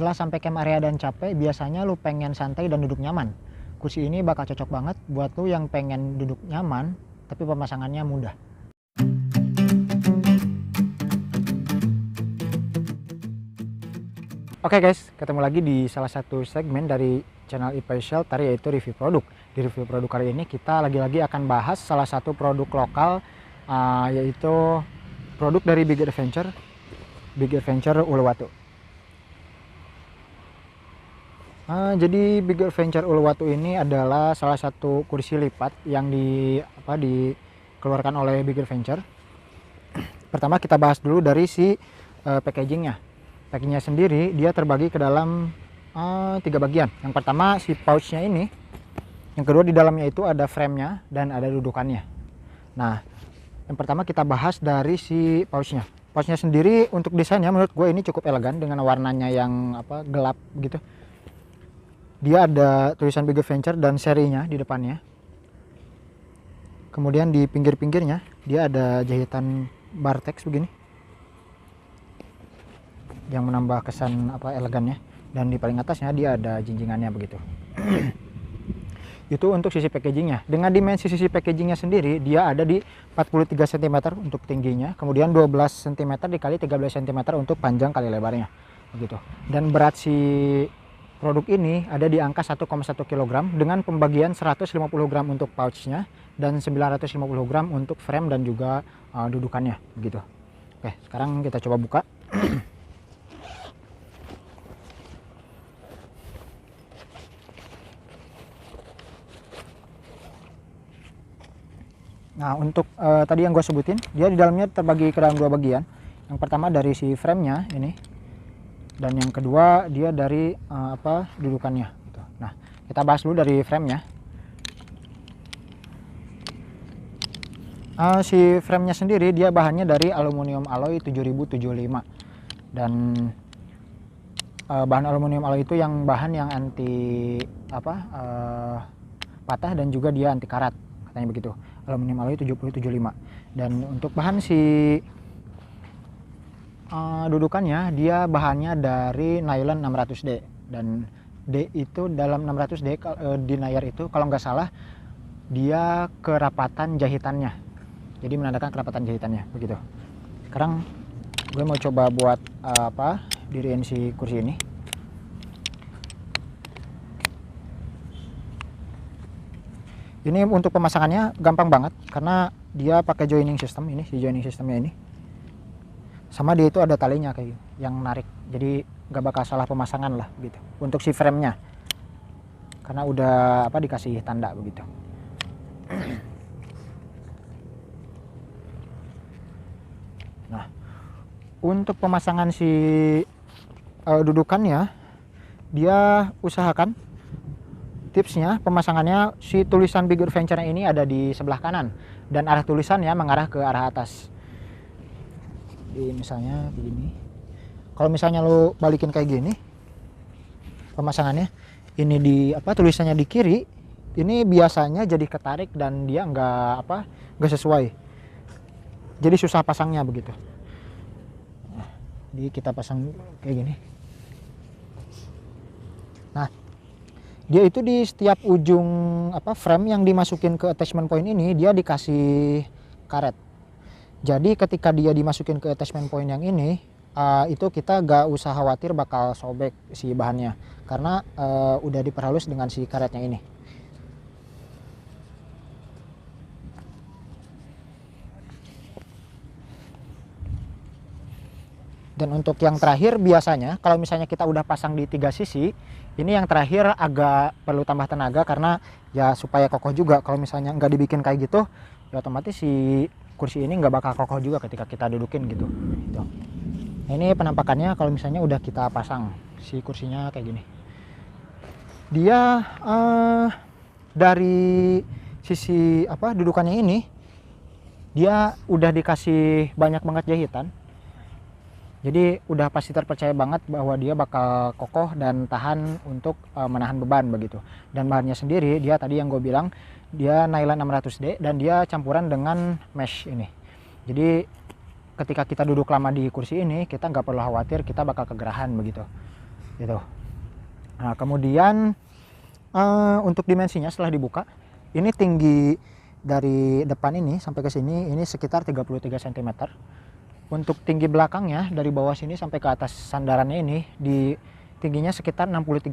Setelah sampai camp area dan capek, biasanya lu pengen santai dan duduk nyaman. Kursi ini bakal cocok banget buat lu yang pengen duduk nyaman, tapi pemasangannya mudah. Oke guys, ketemu lagi di salah satu segmen dari channel IPA Shelter, yaitu review produk. Di review produk kali ini kita lagi-lagi akan bahas salah satu produk lokal, yaitu produk dari Big Adventure Uluwatu. Jadi Big Adventure Uluwatu ini adalah salah satu kursi lipat yang dikeluarkan oleh Big Adventure. Pertama kita bahas dulu dari si packagingnya. Packagingnya sendiri dia terbagi ke dalam 3 bagian. Yang pertama si pouchnya ini, yang kedua di dalamnya itu ada framenya dan ada dudukannya. Nah, yang pertama kita bahas dari si pouchnya. Pouchnya sendiri untuk desainnya menurut gue ini cukup elegan dengan warnanya yang gelap gitu. Dia ada tulisan Big Adventure dan serinya di depannya. Kemudian di pinggir-pinggirnya dia ada jahitan bartex begini, yang menambah kesan elegannya, dan di paling atasnya dia ada jinjingannya begitu. Itu untuk sisi packagingnya. Dengan dimensi sisi packagingnya sendiri dia ada di 43 cm untuk tingginya, kemudian 12 cm dikali 13 cm untuk panjang kali lebarnya begitu. Dan berat si produk ini ada di angka 1,1 kg dengan pembagian 150 gram untuk pouchnya dan 950 gram untuk frame dan juga dudukannya begitu. Oke, sekarang kita coba buka. Nah, untuk tadi yang gue sebutin, dia di dalamnya terbagi ke dalam 2 bagian. Yang pertama dari si framenya ini, dan yang kedua dia dari dudukannya gitu. Nah, kita bahas dulu dari framenya. Si framenya sendiri dia bahannya dari aluminium alloy 7075, dan bahan aluminium alloy itu yang bahan yang anti patah dan juga dia anti karat, katanya begitu. Aluminium alloy 7075. Dan untuk bahan si dudukannya dia bahannya dari nylon 600D, dan D itu dalam 600D denier itu kalau nggak salah dia kerapatan jahitannya, jadi menandakan kerapatan jahitannya begitu. Sekarang gue mau coba buat diriin si kursi ini. Ini untuk pemasangannya gampang banget karena dia pakai joining system ini, si joining systemnya ini. Sama dia itu ada talinya kayak yang narik, jadi gak bakal salah pemasangan lah gitu. Untuk si framenya, karena udah dikasih tanda begitu. Nah, untuk pemasangan si dudukannya, dia usahakan tipsnya pemasangannya si tulisan Big Adventure ini ada di sebelah kanan dan arah tulisannya mengarah ke arah atas. Jadi misalnya begini. Kalau misalnya lo balikin kayak gini pemasangannya, ini di tulisannya di kiri, ini biasanya jadi ketarik dan dia nggak sesuai. Jadi susah pasangnya begitu. Nah, jadi kita pasang kayak gini. Nah, dia itu di setiap ujung frame yang dimasukin ke attachment point ini dia dikasih karet. Jadi ketika dia dimasukin ke attachment point yang ini, itu kita gak usah khawatir bakal sobek si bahannya karena udah diperhalus dengan si karetnya ini. Dan untuk yang terakhir biasanya kalau misalnya kita udah pasang di 3 sisi, ini yang terakhir agak perlu tambah tenaga karena ya supaya kokoh juga. Kalau misalnya nggak dibikin kayak gitu, ya otomatis si kursi ini nggak bakal kokoh juga ketika kita dudukin gitu. Nah, ini penampakannya kalau misalnya udah kita pasang si kursinya kayak gini. Dia dari sisi dudukannya ini, dia udah dikasih banyak banget jahitan. Jadi udah pasti terpercaya banget bahwa dia bakal kokoh dan tahan untuk menahan beban begitu. Dan bahannya sendiri dia tadi yang gue bilang dia nylon 600D dan dia campuran dengan mesh ini. Jadi ketika kita duduk lama di kursi ini kita nggak perlu khawatir kita bakal kegerahan begitu. gitu. Nah kemudian untuk dimensinya setelah dibuka, ini tinggi dari depan ini sampai ke sini ini sekitar 33 cm. Untuk tinggi belakangnya dari bawah sini sampai ke atas sandarannya ini di tingginya sekitar 67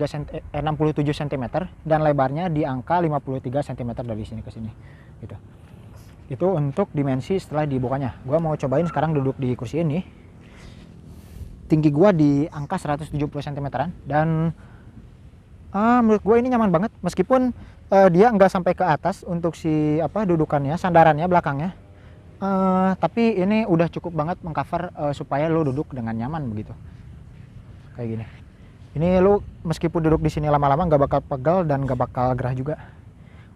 cm dan lebarnya di angka 53 cm dari sini ke sini gitu. Itu untuk dimensi setelah dibukanya. Gua mau cobain sekarang duduk di kursi ini. Tinggi gua di angka 170 cm dan menurut gue ini nyaman banget, meskipun dia nggak sampai ke atas untuk si dudukannya, sandarannya belakangnya, tapi ini udah cukup banget mengcover supaya lo duduk dengan nyaman begitu, kayak gini. Ini lo meskipun duduk di sini lama-lama nggak bakal pegal dan nggak bakal gerah juga,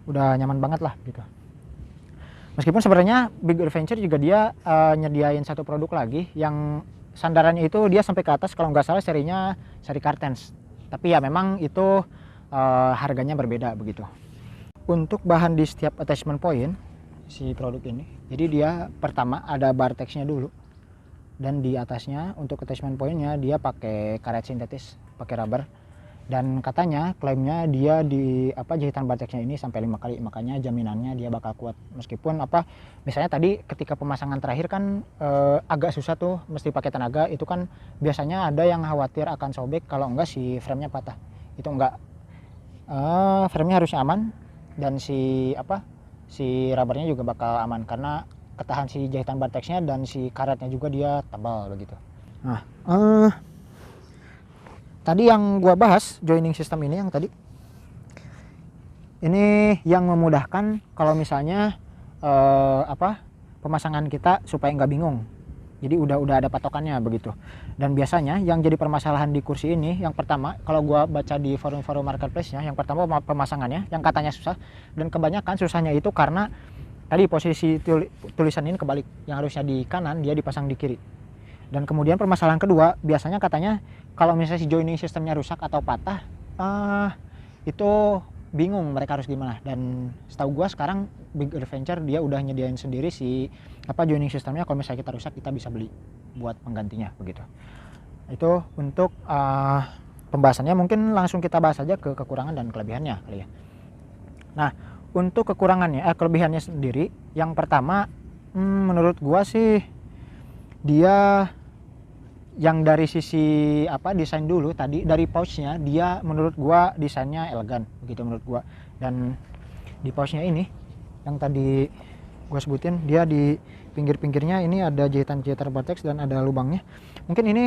udah nyaman banget lah gitu. Meskipun sebenarnya Big Adventure juga dia nyediain satu produk lagi yang sandarannya itu dia sampai ke atas, kalau nggak salah serinya seri Cartens. Tapi ya memang itu harganya berbeda begitu. Untuk bahan di setiap attachment point si produk ini, jadi dia pertama ada bar teksnya dulu, dan di atasnya untuk attachment pointnya dia pakai karet sintetis, pakai rubber, dan katanya klaimnya dia di jahitan bar teksnya ini sampai 5 kali, makanya jaminannya dia bakal kuat. Meskipun misalnya tadi ketika pemasangan terakhir kan agak susah tuh, mesti pakai tenaga, itu kan biasanya ada yang khawatir akan sobek kalau enggak si framenya patah. Itu enggak, framenya harusnya aman, dan si rubbernya juga bakal aman karena ketahan si jahitan bar teksnya, dan si karetnya juga dia tebal begitu. Nah tadi yang gua bahas joining system ini, yang tadi ini yang memudahkan kalau misalnya pemasangan kita supaya nggak bingung. Jadi udah ada patokannya begitu. Dan biasanya yang jadi permasalahan di kursi ini, yang pertama kalau gua baca di forum-forum marketplace-nya, yang pertama pemasangannya yang katanya susah, dan kebanyakan susahnya itu karena tadi posisi tulisan ini kebalik, yang harusnya di kanan dia dipasang di kiri. Dan kemudian permasalahan kedua, biasanya katanya kalau misalnya si joining sistemnya rusak atau patah, itu bingung mereka harus gimana. Dan setahu gua sekarang Big Adventure dia udah nyediain sendiri si joining sistemnya, kalau misalnya kita rusak kita bisa beli buat penggantinya begitu. Itu untuk pembahasannya, mungkin langsung kita bahas aja ke kekurangan dan kelebihannya kali ya. Nah untuk kekurangannya, kelebihannya sendiri, yang pertama menurut gua sih dia yang dari sisi desain dulu tadi, dari pouchnya dia menurut gua desainnya elegan begitu menurut gua. Dan di pouchnya ini yang tadi gua sebutin, dia di pinggir-pinggirnya ini ada jahitan-jahitan bar teks dan ada lubangnya. Mungkin ini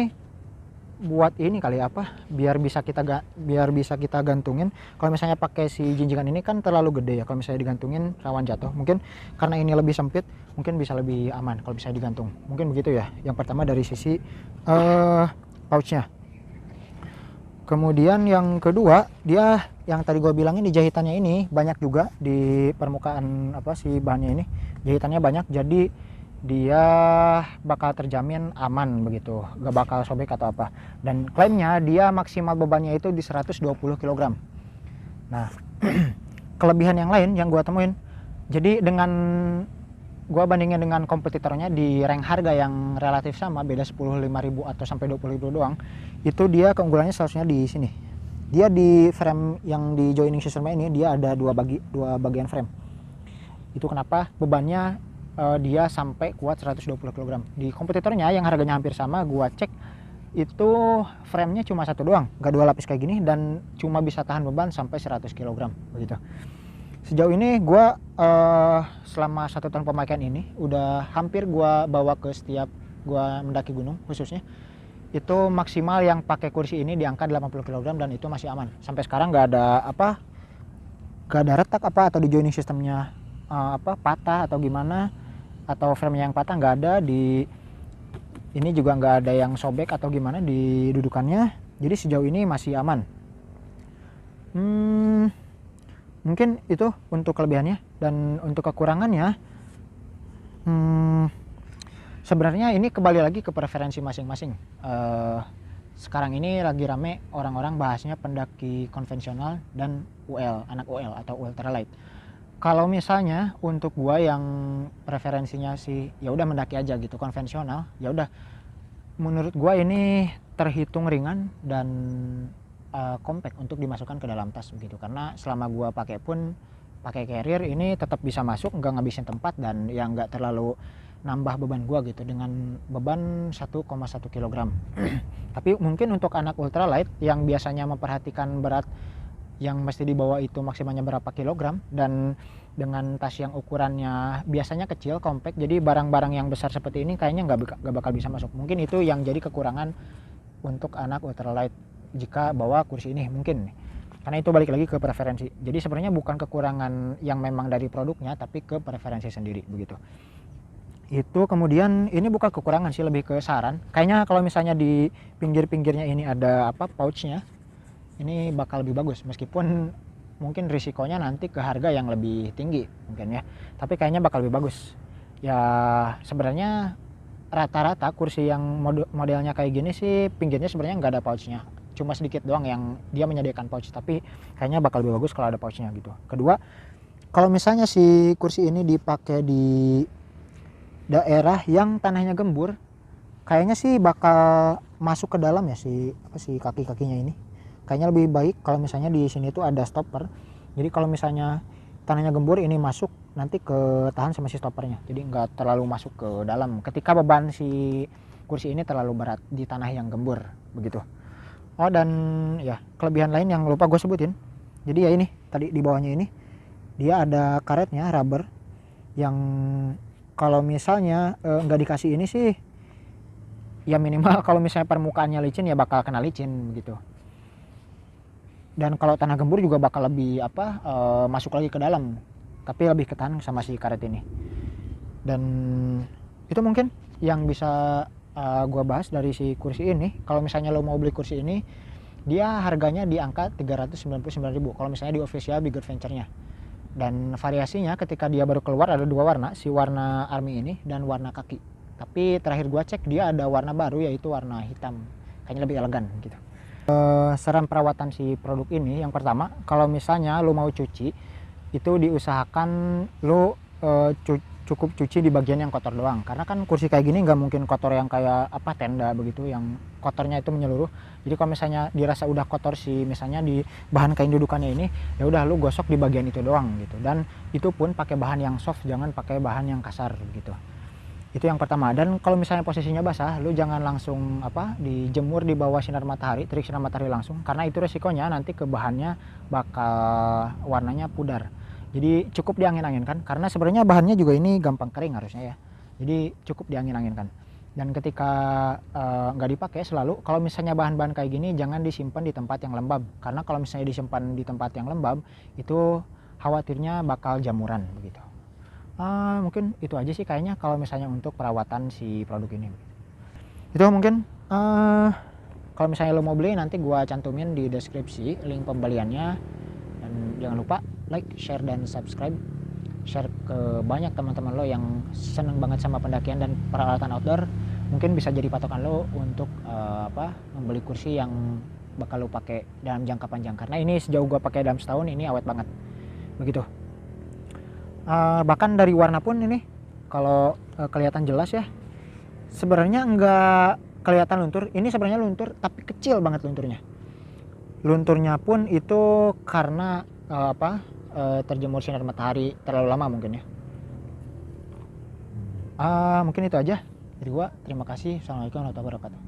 buat ini kali biar bisa kita gantungin. Kalau misalnya pakai si jinjingan ini kan terlalu gede ya, kalau misalnya digantungin rawan jatuh. Mungkin karena ini lebih sempit, mungkin bisa lebih aman kalau bisa digantung, mungkin begitu ya. Yang pertama dari sisi pouchnya. Kemudian yang kedua, dia yang tadi gue bilangin di jahitannya ini banyak juga di permukaan si bahannya ini, jahitannya banyak, jadi dia bakal terjamin aman begitu, gak bakal sobek atau apa. Dan klaimnya dia maksimal bebannya itu di 120 kg. Nah kelebihan yang lain yang gua temuin, jadi dengan gua bandingin dengan kompetitornya di rank harga yang relatif sama, beda 10.000 atau sampai 20.000 doang, itu dia keunggulannya seharusnya di sini. Dia di frame yang di joining systemnya ini dia ada dua bagian frame. Itu kenapa bebannya dia sampai kuat 120 kg. Di kompetitornya yang harganya hampir sama, gua cek itu framenya cuma satu doang, gak 2 lapis kayak gini, dan cuma bisa tahan beban sampai 100 kg begitu. Sejauh ini gua selama 1 tahun pemakaian ini udah hampir gua bawa ke setiap gua mendaki gunung khususnya, itu maksimal yang pakai kursi ini di angka 80 kg, dan itu masih aman. Sampai sekarang gak ada retak atau di joining sistemnya patah atau gimana, atau frame yang patah nggak ada. Di ini juga nggak ada yang sobek atau gimana di dudukannya, jadi sejauh ini masih aman. Mungkin itu untuk kelebihannya. Dan untuk kekurangannya, sebenarnya ini kembali lagi ke preferensi masing-masing. Sekarang ini lagi rame orang-orang bahasnya pendaki konvensional dan UL, anak UL atau ultralight. Kalau misalnya untuk gua yang preferensinya sih ya udah mendaki aja gitu, konvensional, ya udah menurut gua ini terhitung ringan dan compact untuk dimasukkan ke dalam tas begitu, karena selama gua pakai pun pakai carrier ini tetap bisa masuk, nggak ngabisin tempat, dan yang nggak terlalu nambah beban gua gitu dengan beban 1,1 kg. Tapi mungkin untuk anak ultralight yang biasanya memperhatikan berat yang mesti dibawa itu maksimalnya berapa kilogram, dan dengan tas yang ukurannya biasanya kecil, compact, jadi barang-barang yang besar seperti ini kayaknya nggak bakal bisa masuk. Mungkin itu yang jadi kekurangan untuk anak ultralight jika bawa kursi ini mungkin, karena itu balik lagi ke preferensi. Jadi sebenarnya bukan kekurangan yang memang dari produknya, tapi ke preferensi sendiri begitu. Itu kemudian ini bukan kekurangan sih, lebih ke saran. Kayaknya kalau misalnya di pinggir-pinggirnya ini ada pouchnya, ini bakal lebih bagus, meskipun mungkin risikonya nanti ke harga yang lebih tinggi mungkin ya, tapi kayaknya bakal lebih bagus ya. Sebenarnya rata-rata kursi yang modelnya kayak gini sih pinggirnya sebenarnya nggak ada pouchnya, cuma sedikit doang yang dia menyediakan pouch, tapi kayaknya bakal lebih bagus kalau ada pouchnya gitu. Kedua, kalau misalnya si kursi ini dipakai di daerah yang tanahnya gembur, kayaknya sih bakal masuk ke dalam ya si kaki-kakinya ini. Kayaknya lebih baik kalau misalnya di sini tuh ada stopper. Jadi kalau misalnya tanahnya gembur, ini masuk nanti ke tahan sama si stoppernya. Jadi nggak terlalu masuk ke dalam ketika beban si kursi ini terlalu berat di tanah yang gembur begitu. Oh, dan ya kelebihan lain yang lupa gue sebutin. Jadi ya ini tadi di bawahnya ini dia ada karetnya rubber yang kalau misalnya nggak dikasih ini sih ya minimal kalau misalnya permukaannya licin ya bakal kena licin begitu. Dan kalau tanah gembur juga bakal lebih masuk lagi ke dalam, tapi lebih ketahan sama si karet ini. Dan itu mungkin yang bisa gua bahas dari si kursi ini. Kalau misalnya lo mau beli kursi ini, dia harganya di angka 399.000 kalau misalnya di official Bigger Venture-nya. Dan variasinya ketika dia baru keluar ada dua warna, si warna army ini dan warna kaki. Tapi terakhir gua cek dia ada warna baru, yaitu warna hitam, kayaknya lebih elegan gitu. Saran perawatan si produk ini, yang pertama, kalau misalnya lo mau cuci, itu diusahakan lo cukup cuci di bagian yang kotor doang, karena kan kursi kayak gini nggak mungkin kotor yang kayak tenda begitu yang kotornya itu menyeluruh. Jadi kalau misalnya dirasa udah kotor si misalnya di bahan kain dudukannya ini, ya udah lo gosok di bagian itu doang gitu, dan itu pun pakai bahan yang soft, jangan pakai bahan yang kasar gitu. Itu yang pertama. Dan kalau misalnya posisinya basah, lu jangan langsung dijemur di bawah sinar matahari, terik sinar matahari langsung, karena itu resikonya nanti ke bahannya bakal warnanya pudar. Jadi cukup diangin-anginkan, karena sebenarnya bahannya juga ini gampang kering harusnya ya. Jadi cukup diangin-anginkan. Dan ketika nggak dipakai selalu, kalau misalnya bahan-bahan kayak gini jangan disimpan di tempat yang lembab, karena kalau misalnya disimpan di tempat yang lembab itu khawatirnya bakal jamuran begitu. Mungkin itu aja sih kayaknya kalau misalnya untuk perawatan si produk ini. Itu mungkin kalau misalnya lo mau beli, nanti gua cantumin di deskripsi link pembeliannya. Dan jangan lupa like, share, dan subscribe. Share ke banyak teman-teman lo yang seneng banget sama pendakian dan peralatan outdoor. Mungkin bisa jadi patokan lo untuk membeli kursi yang bakal lo pakai dalam jangka panjang, karena ini sejauh gua pakai dalam setahun ini awet banget begitu. Bahkan dari warna pun ini kalau kelihatan jelas ya, sebenarnya nggak kelihatan luntur. Ini sebenarnya luntur tapi kecil banget lunturnya. Lunturnya pun itu karena terjemur sinar matahari terlalu lama mungkin ya. Mungkin itu aja dari gua. Terima kasih. Assalamualaikum warahmatullahi wabarakatuh.